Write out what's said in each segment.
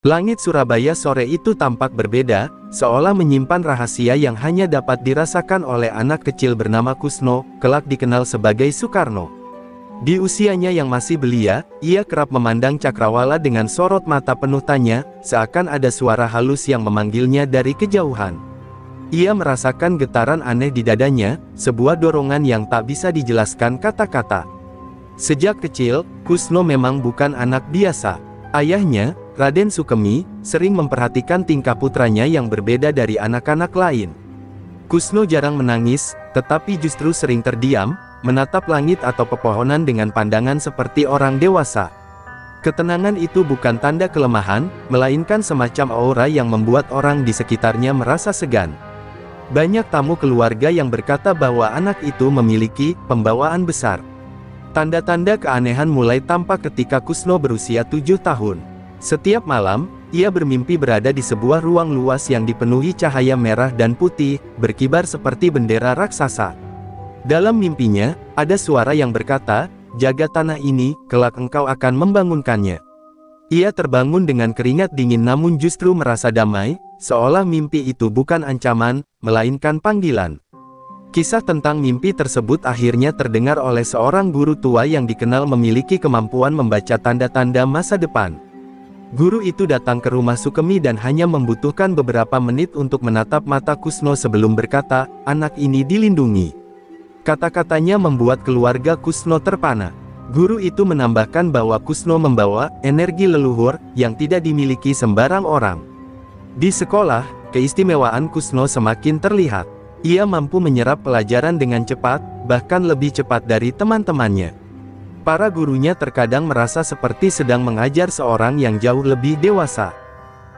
Langit Surabaya sore itu tampak berbeda, seolah menyimpan rahasia yang hanya dapat dirasakan oleh anak kecil bernama Kusno, kelak dikenal sebagai Soekarno. Di usianya yang masih belia, ia kerap memandang cakrawala dengan sorot mata penuh tanya, seakan ada suara halus yang memanggilnya dari kejauhan. Ia merasakan getaran aneh di dadanya, sebuah dorongan yang tak bisa dijelaskan kata-kata. Sejak kecil, Kusno memang bukan anak biasa. Ayahnya, Raden Sukemi, sering memperhatikan tingkah putranya yang berbeda dari anak-anak lain. Kusno jarang menangis, tetapi justru sering terdiam, menatap langit atau pepohonan dengan pandangan seperti orang dewasa. Ketenangan itu bukan tanda kelemahan, melainkan semacam aura yang membuat orang di sekitarnya merasa segan. Banyak tamu keluarga yang berkata bahwa anak itu memiliki pembawaan besar. Tanda-tanda keanehan mulai tampak ketika Kusno berusia 7 tahun. Setiap malam, ia bermimpi berada di sebuah ruang luas yang dipenuhi cahaya merah dan putih, berkibar seperti bendera raksasa. Dalam mimpinya, ada suara yang berkata, "Jaga tanah ini, kelak engkau akan membangunkannya." Ia terbangun dengan keringat dingin namun justru merasa damai, seolah mimpi itu bukan ancaman, melainkan panggilan. Kisah tentang mimpi tersebut akhirnya terdengar oleh seorang guru tua yang dikenal memiliki kemampuan membaca tanda-tanda masa depan. Guru itu datang ke rumah Sukemi dan hanya membutuhkan beberapa menit untuk menatap mata Kusno sebelum berkata, "Anak ini dilindungi." Kata-katanya membuat keluarga Kusno terpana. Guru itu menambahkan bahwa Kusno membawa energi leluhur yang tidak dimiliki sembarang orang. Di sekolah, keistimewaan Kusno semakin terlihat. Ia mampu menyerap pelajaran dengan cepat, bahkan lebih cepat dari teman-temannya. Para gurunya terkadang merasa seperti sedang mengajar seorang yang jauh lebih dewasa.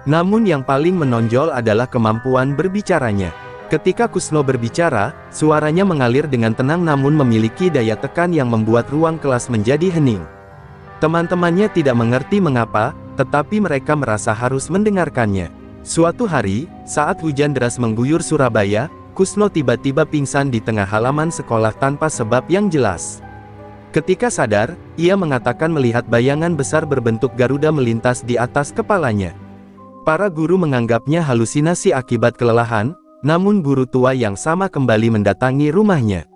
Namun yang paling menonjol adalah kemampuan berbicaranya. Ketika Kusno berbicara, suaranya mengalir dengan tenang namun memiliki daya tekan yang membuat ruang kelas menjadi hening. Teman-temannya tidak mengerti mengapa, tetapi mereka merasa harus mendengarkannya. Suatu hari, saat hujan deras mengguyur Surabaya, Kusno tiba-tiba pingsan di tengah halaman sekolah tanpa sebab yang jelas. Ketika sadar, ia mengatakan melihat bayangan besar berbentuk Garuda melintas di atas kepalanya. Para guru menganggapnya halusinasi akibat kelelahan, namun guru tua yang sama kembali mendatangi rumahnya.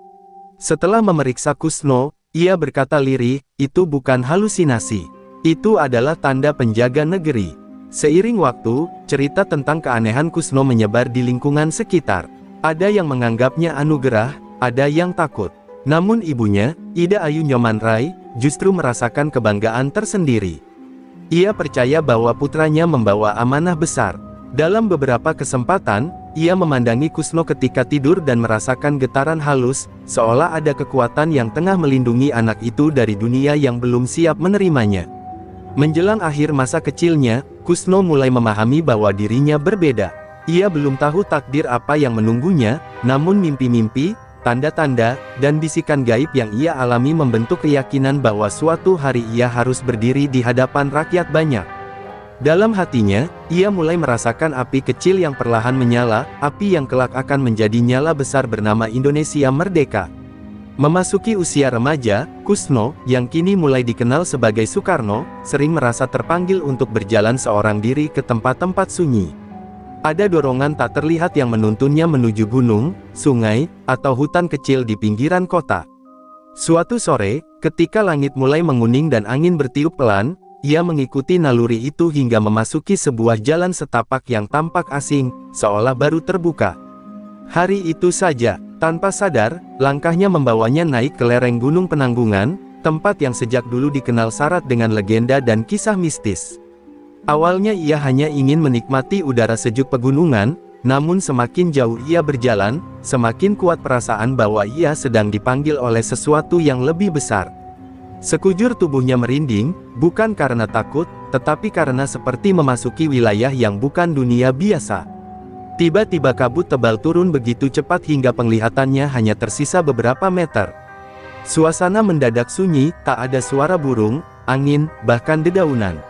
Setelah memeriksa Kusno, ia berkata lirih, "Itu bukan halusinasi. Itu adalah tanda penjaga negeri." Seiring waktu, cerita tentang keanehan Kusno menyebar di lingkungan sekitar. Ada yang menganggapnya anugerah, ada yang takut. Namun ibunya, Ida Ayu Nyoman Rai, justru merasakan kebanggaan tersendiri. Ia percaya bahwa putranya membawa amanah besar. Dalam beberapa kesempatan, ia memandangi Kusno ketika tidur dan merasakan getaran halus, seolah ada kekuatan yang tengah melindungi anak itu dari dunia yang belum siap menerimanya. Menjelang akhir masa kecilnya, Kusno mulai memahami bahwa dirinya berbeda. Ia belum tahu takdir apa yang menunggunya, namun mimpi-mimpi, tanda-tanda, dan bisikan gaib yang ia alami membentuk keyakinan bahwa suatu hari ia harus berdiri di hadapan rakyat banyak. Dalam hatinya, ia mulai merasakan api kecil yang perlahan menyala, api yang kelak akan menjadi nyala besar bernama Indonesia Merdeka. Memasuki usia remaja, Kusno, yang kini mulai dikenal sebagai Soekarno, sering merasa terpanggil untuk berjalan seorang diri ke tempat-tempat sunyi. Ada dorongan tak terlihat yang menuntunnya menuju gunung, sungai, atau hutan kecil di pinggiran kota. Suatu sore, ketika langit mulai menguning dan angin bertiup pelan, ia mengikuti naluri itu hingga memasuki sebuah jalan setapak yang tampak asing, seolah baru terbuka. Hari itu saja, tanpa sadar, langkahnya membawanya naik ke lereng Gunung Penanggungan, tempat yang sejak dulu dikenal syarat dengan legenda dan kisah mistis. Awalnya ia hanya ingin menikmati udara sejuk pegunungan, namun semakin jauh ia berjalan, semakin kuat perasaan bahwa ia sedang dipanggil oleh sesuatu yang lebih besar. Sekujur tubuhnya merinding, bukan karena takut, tetapi karena seperti memasuki wilayah yang bukan dunia biasa. Tiba-tiba kabut tebal turun begitu cepat hingga penglihatannya hanya tersisa beberapa meter. Suasana mendadak sunyi, tak ada suara burung, angin, bahkan dedaunan.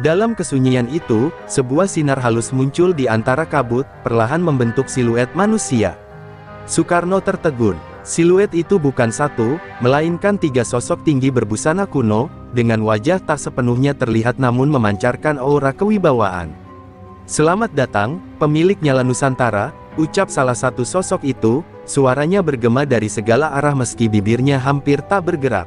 Dalam kesunyian itu, sebuah sinar halus muncul di antara kabut, perlahan membentuk siluet manusia. Soekarno tertegun. Siluet itu bukan satu, melainkan tiga sosok tinggi berbusana kuno, dengan wajah tak sepenuhnya terlihat namun memancarkan aura kewibawaan. "Selamat datang, pemilik Nyala Nusantara," ucap salah satu sosok itu, suaranya bergema dari segala arah meski bibirnya hampir tak bergerak.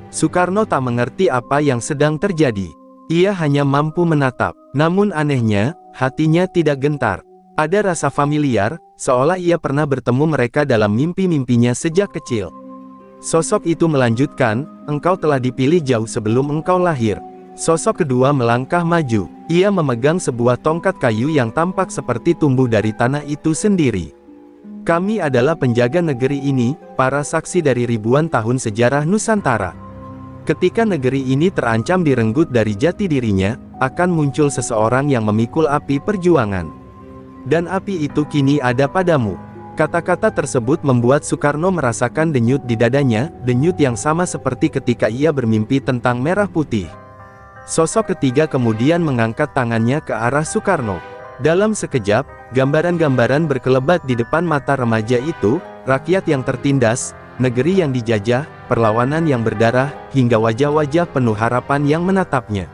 Soekarno tak mengerti apa yang sedang terjadi. Ia hanya mampu menatap, namun anehnya, hatinya tidak gentar. Ada rasa familiar, seolah ia pernah bertemu mereka dalam mimpi-mimpinya sejak kecil. Sosok itu melanjutkan, "Engkau telah dipilih jauh sebelum engkau lahir." Sosok kedua melangkah maju. Ia memegang sebuah tongkat kayu yang tampak seperti tumbuh dari tanah itu sendiri. "Kami adalah penjaga negeri ini, para saksi dari ribuan tahun sejarah Nusantara. Ketika negeri ini terancam direnggut dari jati dirinya, akan muncul seseorang yang memikul api perjuangan. Dan api itu kini ada padamu." Kata-kata tersebut membuat Soekarno merasakan denyut di dadanya, denyut yang sama seperti ketika ia bermimpi tentang merah putih. Sosok ketiga kemudian mengangkat tangannya ke arah Soekarno. Dalam sekejap, gambaran-gambaran berkelebat di depan mata remaja itu, rakyat yang tertindas, negeri yang dijajah, perlawanan yang berdarah, hingga wajah-wajah penuh harapan yang menatapnya.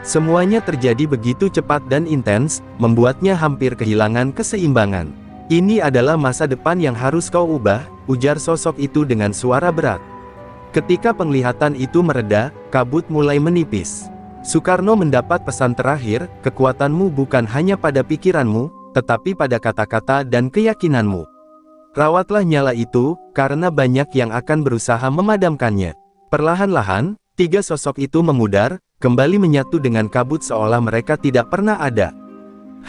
Semuanya terjadi begitu cepat dan intens, membuatnya hampir kehilangan keseimbangan. "Ini adalah masa depan yang harus kau ubah," ujar sosok itu dengan suara berat. Ketika penglihatan itu mereda, kabut mulai menipis. Soekarno mendapat pesan terakhir, "Kekuatanmu bukan hanya pada pikiranmu, tetapi pada kata-kata dan keyakinanmu. Rawatlah nyala itu, karena banyak yang akan berusaha memadamkannya." Perlahan-lahan, tiga sosok itu memudar, kembali menyatu dengan kabut seolah mereka tidak pernah ada.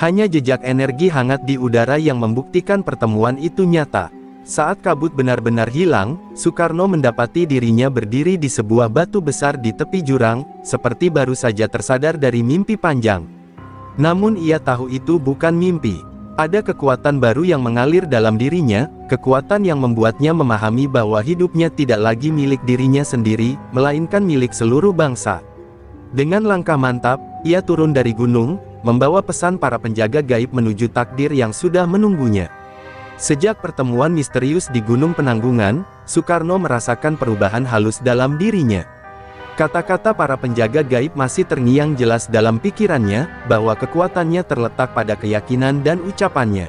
Hanya jejak energi hangat di udara yang membuktikan pertemuan itu nyata. Saat kabut benar-benar hilang, Soekarno mendapati dirinya berdiri di sebuah batu besar di tepi jurang, seperti baru saja tersadar dari mimpi panjang. Namun ia tahu itu bukan mimpi. Ada kekuatan baru yang mengalir dalam dirinya, kekuatan yang membuatnya memahami bahwa hidupnya tidak lagi milik dirinya sendiri, melainkan milik seluruh bangsa. Dengan langkah mantap, ia turun dari gunung, membawa pesan para penjaga gaib menuju takdir yang sudah menunggunya. Sejak pertemuan misterius di Gunung Penanggungan, Soekarno merasakan perubahan halus dalam dirinya. Kata-kata para penjaga gaib masih terngiang jelas dalam pikirannya, bahwa kekuatannya terletak pada keyakinan dan ucapannya.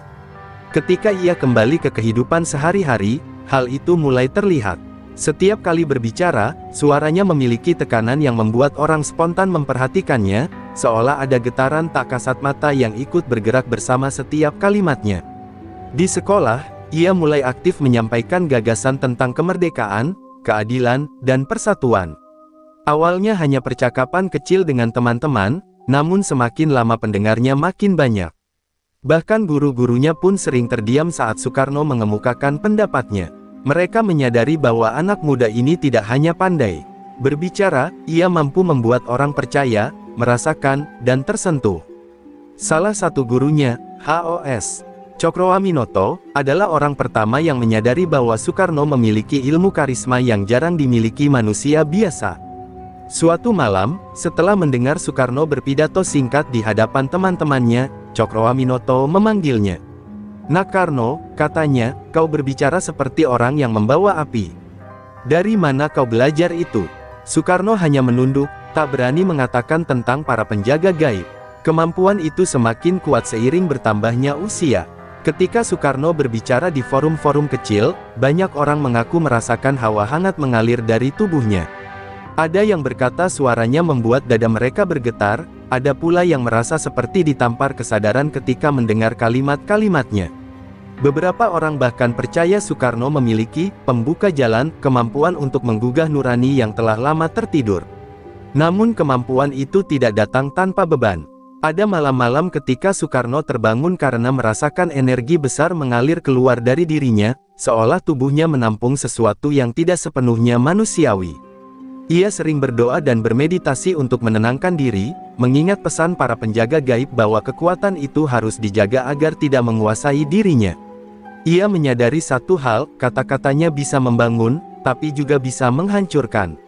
Ketika ia kembali ke kehidupan sehari-hari, hal itu mulai terlihat. Setiap kali berbicara, suaranya memiliki tekanan yang membuat orang spontan memperhatikannya, seolah ada getaran tak kasat mata yang ikut bergerak bersama setiap kalimatnya. Di sekolah, ia mulai aktif menyampaikan gagasan tentang kemerdekaan, keadilan, dan persatuan. Awalnya hanya percakapan kecil dengan teman-teman, namun semakin lama pendengarnya makin banyak. Bahkan guru-gurunya pun sering terdiam saat Soekarno mengemukakan pendapatnya. Mereka menyadari bahwa anak muda ini tidak hanya pandai berbicara, ia mampu membuat orang percaya, merasakan, dan tersentuh. Salah satu gurunya, H.O.S. Cokroaminoto, adalah orang pertama yang menyadari bahwa Soekarno memiliki ilmu karisma yang jarang dimiliki manusia biasa. Suatu malam, setelah mendengar Soekarno berpidato singkat di hadapan teman-temannya, Cokroaminoto memanggilnya. "Nak Karno," katanya, "kau berbicara seperti orang yang membawa api. Dari mana kau belajar itu?" Soekarno hanya menunduk, tak berani mengatakan tentang para penjaga gaib. Kemampuan itu semakin kuat seiring bertambahnya usia. Ketika Soekarno berbicara di forum-forum kecil, banyak orang mengaku merasakan hawa hangat mengalir dari tubuhnya. Ada yang berkata suaranya membuat dada mereka bergetar, ada pula yang merasa seperti ditampar kesadaran ketika mendengar kalimat-kalimatnya. Beberapa orang bahkan percaya Soekarno memiliki pembuka jalan, kemampuan untuk menggugah nurani yang telah lama tertidur. Namun kemampuan itu tidak datang tanpa beban. Ada malam-malam ketika Soekarno terbangun karena merasakan energi besar mengalir keluar dari dirinya, seolah tubuhnya menampung sesuatu yang tidak sepenuhnya manusiawi. Ia sering berdoa dan bermeditasi untuk menenangkan diri, mengingat pesan para penjaga gaib bahwa kekuatan itu harus dijaga agar tidak menguasai dirinya. Ia menyadari satu hal, kata-katanya bisa membangun, tapi juga bisa menghancurkan.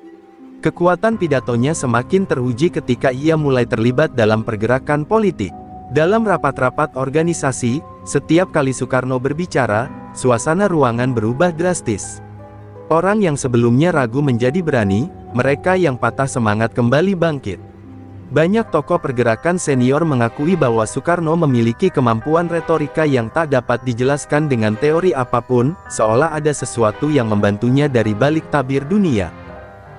Kekuatan pidatonya semakin teruji ketika ia mulai terlibat dalam pergerakan politik. Dalam rapat-rapat organisasi, setiap kali Soekarno berbicara, suasana ruangan berubah drastis. Orang yang sebelumnya ragu menjadi berani, mereka yang patah semangat kembali bangkit. Banyak tokoh pergerakan senior mengakui bahwa Soekarno memiliki kemampuan retorika yang tak dapat dijelaskan dengan teori apapun, seolah ada sesuatu yang membantunya dari balik tabir dunia.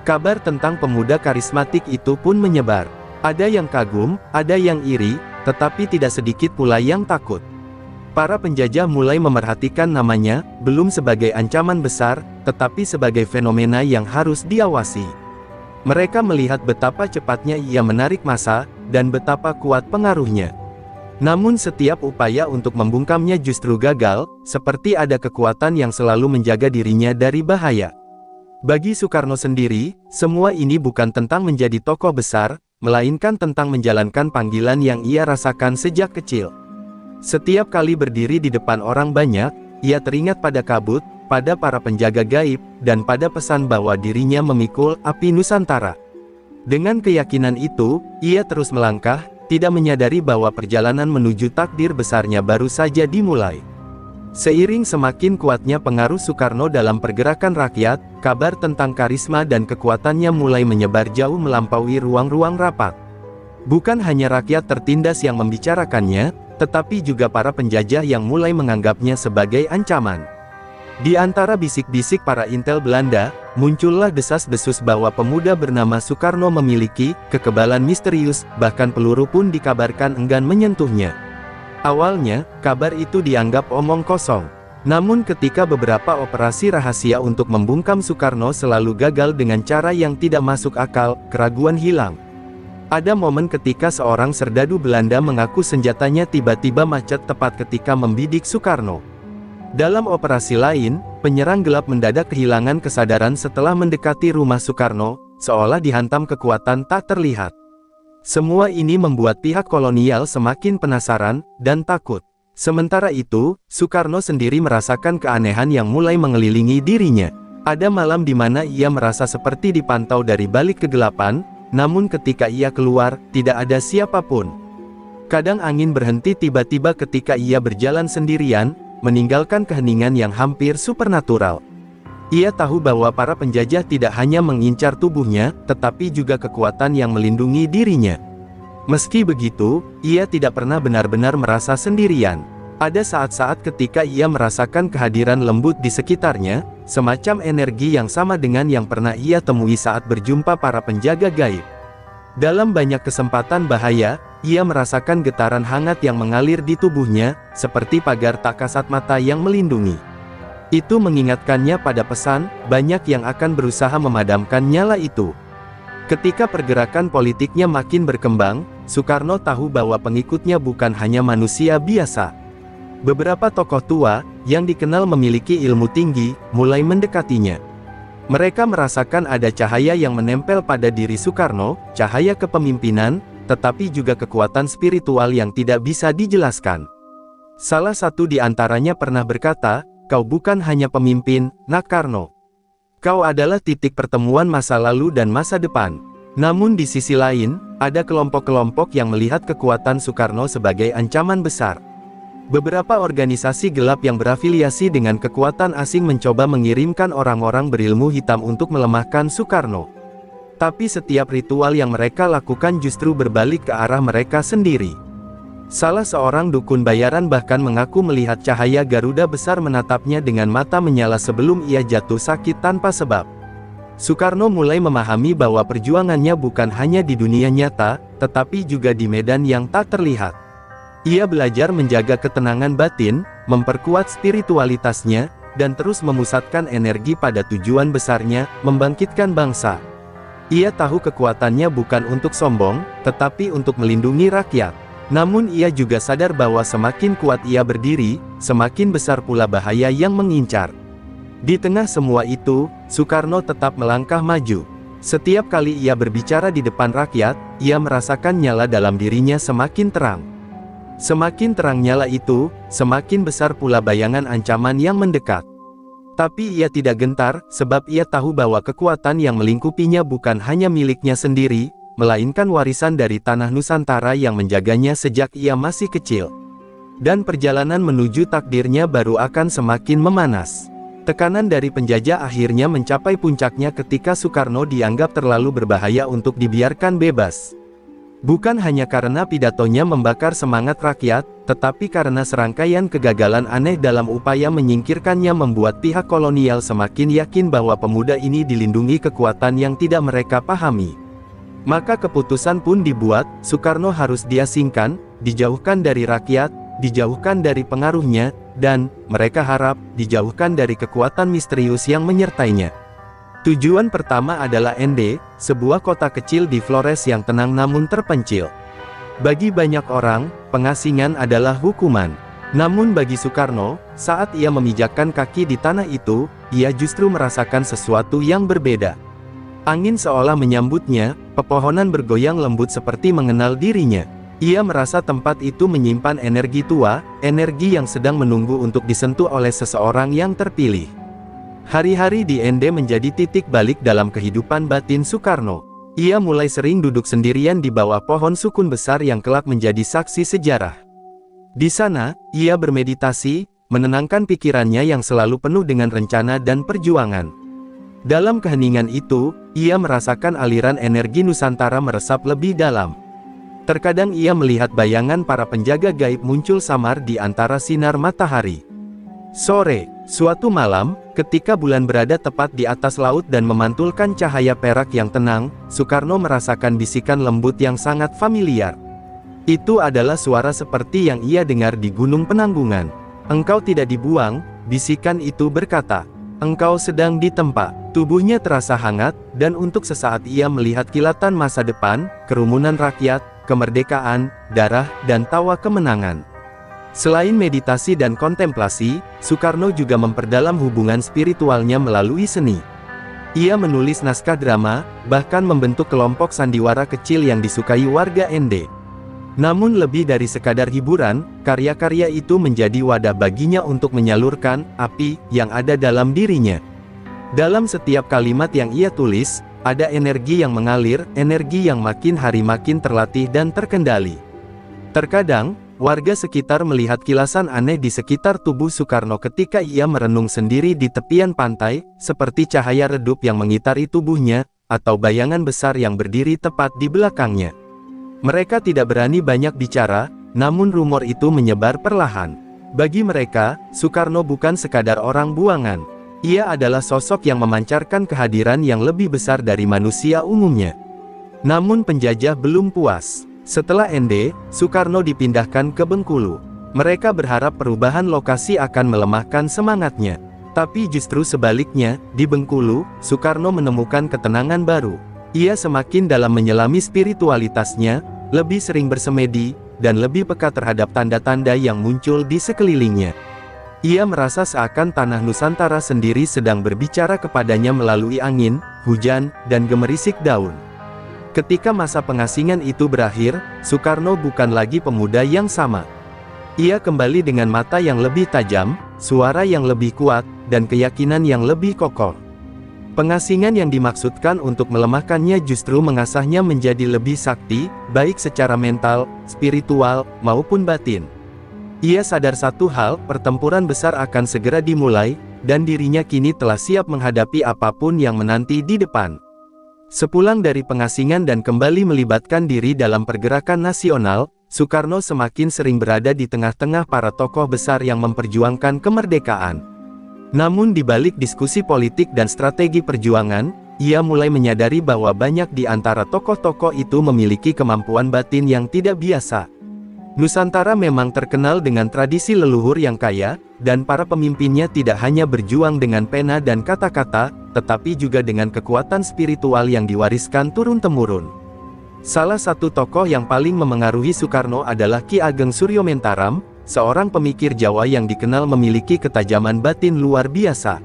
Kabar tentang pemuda karismatik itu pun menyebar. Ada yang kagum, ada yang iri, tetapi tidak sedikit pula yang takut. Para penjajah mulai memerhatikan namanya, belum sebagai ancaman besar, tetapi sebagai fenomena yang harus diawasi. Mereka melihat betapa cepatnya ia menarik massa, dan betapa kuat pengaruhnya. Namun setiap upaya untuk membungkamnya justru gagal, seperti ada kekuatan yang selalu menjaga dirinya dari bahaya. Bagi Soekarno sendiri, semua ini bukan tentang menjadi tokoh besar, melainkan tentang menjalankan panggilan yang ia rasakan sejak kecil. Setiap kali berdiri di depan orang banyak, ia teringat pada kabut, pada para penjaga gaib, dan pada pesan bahwa dirinya memikul api Nusantara. Dengan keyakinan itu, ia terus melangkah, tidak menyadari bahwa perjalanan menuju takdir besarnya baru saja dimulai. Seiring semakin kuatnya pengaruh Soekarno dalam pergerakan rakyat, kabar tentang karisma dan kekuatannya mulai menyebar jauh melampaui ruang-ruang rapat. Bukan hanya rakyat tertindas yang membicarakannya, tetapi juga para penjajah yang mulai menganggapnya sebagai ancaman. Di antara bisik-bisik para intel Belanda, muncullah desas-desus bahwa pemuda bernama Soekarno memiliki kekebalan misterius, bahkan peluru pun dikabarkan enggan menyentuhnya. Awalnya, kabar itu dianggap omong kosong. Namun ketika beberapa operasi rahasia untuk membungkam Soekarno selalu gagal dengan cara yang tidak masuk akal, keraguan hilang. Ada momen ketika seorang serdadu Belanda mengaku senjatanya tiba-tiba macet tepat ketika membidik Soekarno. Dalam operasi lain, penyerang gelap mendadak kehilangan kesadaran setelah mendekati rumah Soekarno, seolah dihantam kekuatan tak terlihat. Semua ini membuat pihak kolonial semakin penasaran, dan takut. Sementara itu, Soekarno sendiri merasakan keanehan yang mulai mengelilingi dirinya. Ada malam di mana ia merasa seperti dipantau dari balik kegelapan, namun ketika ia keluar, tidak ada siapapun. Kadang angin berhenti tiba-tiba ketika ia berjalan sendirian, meninggalkan keheningan yang hampir supernatural. Ia tahu bahwa para penjajah tidak hanya mengincar tubuhnya, tetapi juga kekuatan yang melindungi dirinya. Meski begitu, ia tidak pernah benar-benar merasa sendirian. Ada saat-saat ketika ia merasakan kehadiran lembut di sekitarnya, semacam energi yang sama dengan yang pernah ia temui saat berjumpa para penjaga gaib. Dalam banyak kesempatan bahaya, ia merasakan getaran hangat yang mengalir di tubuhnya, seperti pagar tak kasat mata yang melindungi. Itu mengingatkannya pada pesan, banyak yang akan berusaha memadamkan nyala itu. Ketika pergerakan politiknya makin berkembang, Soekarno tahu bahwa pengikutnya bukan hanya manusia biasa. Beberapa tokoh tua, yang dikenal memiliki ilmu tinggi, mulai mendekatinya. Mereka merasakan ada cahaya yang menempel pada diri Soekarno, cahaya kepemimpinan, tetapi juga kekuatan spiritual yang tidak bisa dijelaskan. Salah satu di antaranya pernah berkata, "Kau bukan hanya pemimpin, Nak Karno. Kau adalah titik pertemuan masa lalu dan masa depan." Namun di sisi lain, ada kelompok-kelompok yang melihat kekuatan Soekarno sebagai ancaman besar. Beberapa organisasi gelap yang berafiliasi dengan kekuatan asing mencoba mengirimkan orang-orang berilmu hitam untuk melemahkan Soekarno. Tapi setiap ritual yang mereka lakukan justru berbalik ke arah mereka sendiri. Salah seorang dukun bayaran bahkan mengaku melihat cahaya Garuda besar menatapnya dengan mata menyala sebelum ia jatuh sakit tanpa sebab. Soekarno mulai memahami bahwa perjuangannya bukan hanya di dunia nyata, tetapi juga di medan yang tak terlihat. Ia belajar menjaga ketenangan batin, memperkuat spiritualitasnya, dan terus memusatkan energi pada tujuan besarnya, membangkitkan bangsa. Ia tahu kekuatannya bukan untuk sombong, tetapi untuk melindungi rakyat. Namun ia juga sadar bahwa semakin kuat ia berdiri, semakin besar pula bahaya yang mengincar. Di tengah semua itu, Soekarno tetap melangkah maju. Setiap kali ia berbicara di depan rakyat, ia merasakan nyala dalam dirinya semakin terang. Semakin terang nyala itu, semakin besar pula bayangan ancaman yang mendekat. Tapi ia tidak gentar, sebab ia tahu bahwa kekuatan yang melingkupinya bukan hanya miliknya sendiri, melainkan warisan dari tanah Nusantara yang menjaganya sejak ia masih kecil. Dan perjalanan menuju takdirnya baru akan semakin memanas. Tekanan dari penjajah akhirnya mencapai puncaknya ketika Soekarno dianggap terlalu berbahaya untuk dibiarkan bebas. Bukan hanya karena pidatonya membakar semangat rakyat, tetapi karena serangkaian kegagalan aneh dalam upaya menyingkirkannya membuat pihak kolonial semakin yakin bahwa pemuda ini dilindungi kekuatan yang tidak mereka pahami. Maka keputusan pun dibuat, Soekarno harus diasingkan, dijauhkan dari rakyat, dijauhkan dari pengaruhnya, dan mereka harap dijauhkan dari kekuatan misterius yang menyertainya. Tujuan pertama adalah Ende, sebuah kota kecil di Flores yang tenang namun terpencil. Bagi banyak orang, pengasingan adalah hukuman. Namun bagi Soekarno, saat ia memijakkan kaki di tanah itu, ia justru merasakan sesuatu yang berbeda. Angin seolah menyambutnya, pepohonan bergoyang lembut seperti mengenal dirinya. Ia merasa tempat itu menyimpan energi tua, energi yang sedang menunggu untuk disentuh oleh seseorang yang terpilih. Hari-hari di Ende menjadi titik balik dalam kehidupan batin Soekarno. Ia mulai sering duduk sendirian di bawah pohon sukun besar yang kelak menjadi saksi sejarah. Di sana, ia bermeditasi, menenangkan pikirannya yang selalu penuh dengan rencana dan perjuangan. Dalam keheningan itu, ia merasakan aliran energi Nusantara meresap lebih dalam. Terkadang ia melihat bayangan para penjaga gaib muncul samar di antara sinar matahari. Sore, suatu malam, ketika bulan berada tepat di atas laut dan memantulkan cahaya perak yang tenang, Soekarno merasakan bisikan lembut yang sangat familiar. Itu adalah suara seperti yang ia dengar di Gunung Penanggungan. "Engkau tidak dibuang," bisikan itu berkata. "Engkau sedang ditempa." Tubuhnya terasa hangat, dan untuk sesaat ia melihat kilatan masa depan, kerumunan rakyat, kemerdekaan, darah, dan tawa kemenangan. Selain meditasi dan kontemplasi, Soekarno juga memperdalam hubungan spiritualnya melalui seni. Ia menulis naskah drama, bahkan membentuk kelompok sandiwara kecil yang disukai warga Ende. Namun lebih dari sekadar hiburan, karya-karya itu menjadi wadah baginya untuk menyalurkan api yang ada dalam dirinya. Dalam setiap kalimat yang ia tulis, ada energi yang mengalir, energi yang makin hari makin terlatih dan terkendali. Terkadang, warga sekitar melihat kilasan aneh di sekitar tubuh Soekarno ketika ia merenung sendiri di tepian pantai, seperti cahaya redup yang mengitari tubuhnya, atau bayangan besar yang berdiri tepat di belakangnya. Mereka tidak berani banyak bicara, namun rumor itu menyebar perlahan. Bagi mereka, Soekarno bukan sekadar orang buangan. Ia adalah sosok yang memancarkan kehadiran yang lebih besar dari manusia umumnya. Namun penjajah belum puas. Setelah Ende, Soekarno dipindahkan ke Bengkulu. Mereka berharap perubahan lokasi akan melemahkan semangatnya. Tapi justru sebaliknya, di Bengkulu, Soekarno menemukan ketenangan baru. Ia semakin dalam menyelami spiritualitasnya, lebih sering bersemedi, dan lebih peka terhadap tanda-tanda yang muncul di sekelilingnya. Ia merasa seakan tanah Nusantara sendiri sedang berbicara kepadanya melalui angin, hujan, dan gemerisik daun. Ketika masa pengasingan itu berakhir, Soekarno bukan lagi pemuda yang sama. Ia kembali dengan mata yang lebih tajam, suara yang lebih kuat, dan keyakinan yang lebih kokoh. Pengasingan yang dimaksudkan untuk melemahkannya justru mengasahnya menjadi lebih sakti, baik secara mental, spiritual, maupun batin. Ia sadar satu hal, pertempuran besar akan segera dimulai, dan dirinya kini telah siap menghadapi apapun yang menanti di depan. Sepulang dari pengasingan dan kembali melibatkan diri dalam pergerakan nasional, Soekarno semakin sering berada di tengah-tengah para tokoh besar yang memperjuangkan kemerdekaan. Namun di balik diskusi politik dan strategi perjuangan, ia mulai menyadari bahwa banyak di antara tokoh-tokoh itu memiliki kemampuan batin yang tidak biasa. Nusantara memang terkenal dengan tradisi leluhur yang kaya, dan para pemimpinnya tidak hanya berjuang dengan pena dan kata-kata, tetapi juga dengan kekuatan spiritual yang diwariskan turun-temurun. Salah satu tokoh yang paling memengaruhi Soekarno adalah Ki Ageng Suryomentaram, seorang pemikir Jawa yang dikenal memiliki ketajaman batin luar biasa.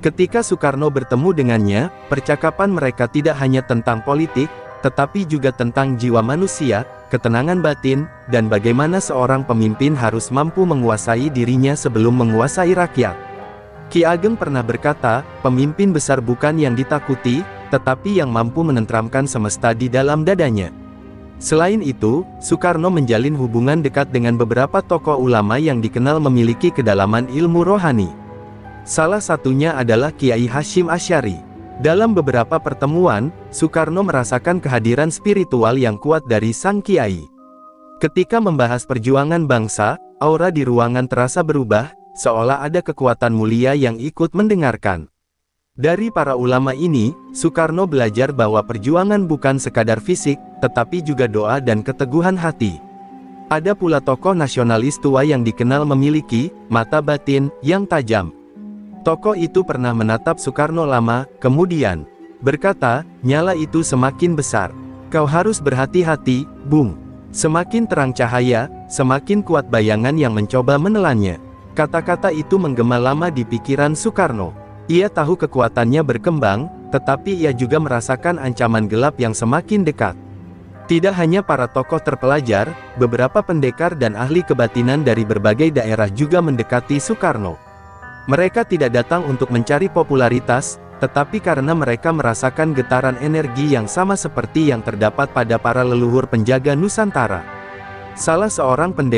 Ketika Soekarno bertemu dengannya, percakapan mereka tidak hanya tentang politik, tetapi juga tentang jiwa manusia, ketenangan batin, dan bagaimana seorang pemimpin harus mampu menguasai dirinya sebelum menguasai rakyat. Ki Ageng pernah berkata, pemimpin besar bukan yang ditakuti, tetapi yang mampu menenteramkan semesta di dalam dadanya. Selain itu, Soekarno menjalin hubungan dekat dengan beberapa tokoh ulama yang dikenal memiliki kedalaman ilmu rohani. Salah satunya adalah Kiai Hashim Asy'ari. Dalam beberapa pertemuan, Soekarno merasakan kehadiran spiritual yang kuat dari sang Kiai. Ketika membahas perjuangan bangsa, aura di ruangan terasa berubah, seolah ada kekuatan mulia yang ikut mendengarkan. Dari para ulama ini, Soekarno belajar bahwa perjuangan bukan sekadar fisik, tetapi juga doa dan keteguhan hati. Ada pula tokoh nasionalis tua yang dikenal memiliki mata batin yang tajam. Tokoh itu pernah menatap Soekarno lama, kemudian berkata, "Nyala itu semakin besar. Kau harus berhati-hati, Bung. Semakin terang cahaya, semakin kuat bayangan yang mencoba menelannya." Kata-kata itu menggema lama di pikiran Soekarno. Ia tahu kekuatannya berkembang, tetapi ia juga merasakan ancaman gelap yang semakin dekat. Tidak hanya para tokoh terpelajar, beberapa pendekar dan ahli kebatinan dari berbagai daerah juga mendekati Soekarno. Mereka tidak datang untuk mencari popularitas, tetapi karena mereka merasakan getaran energi yang sama seperti yang terdapat pada para leluhur penjaga Nusantara. Salah seorang pendekar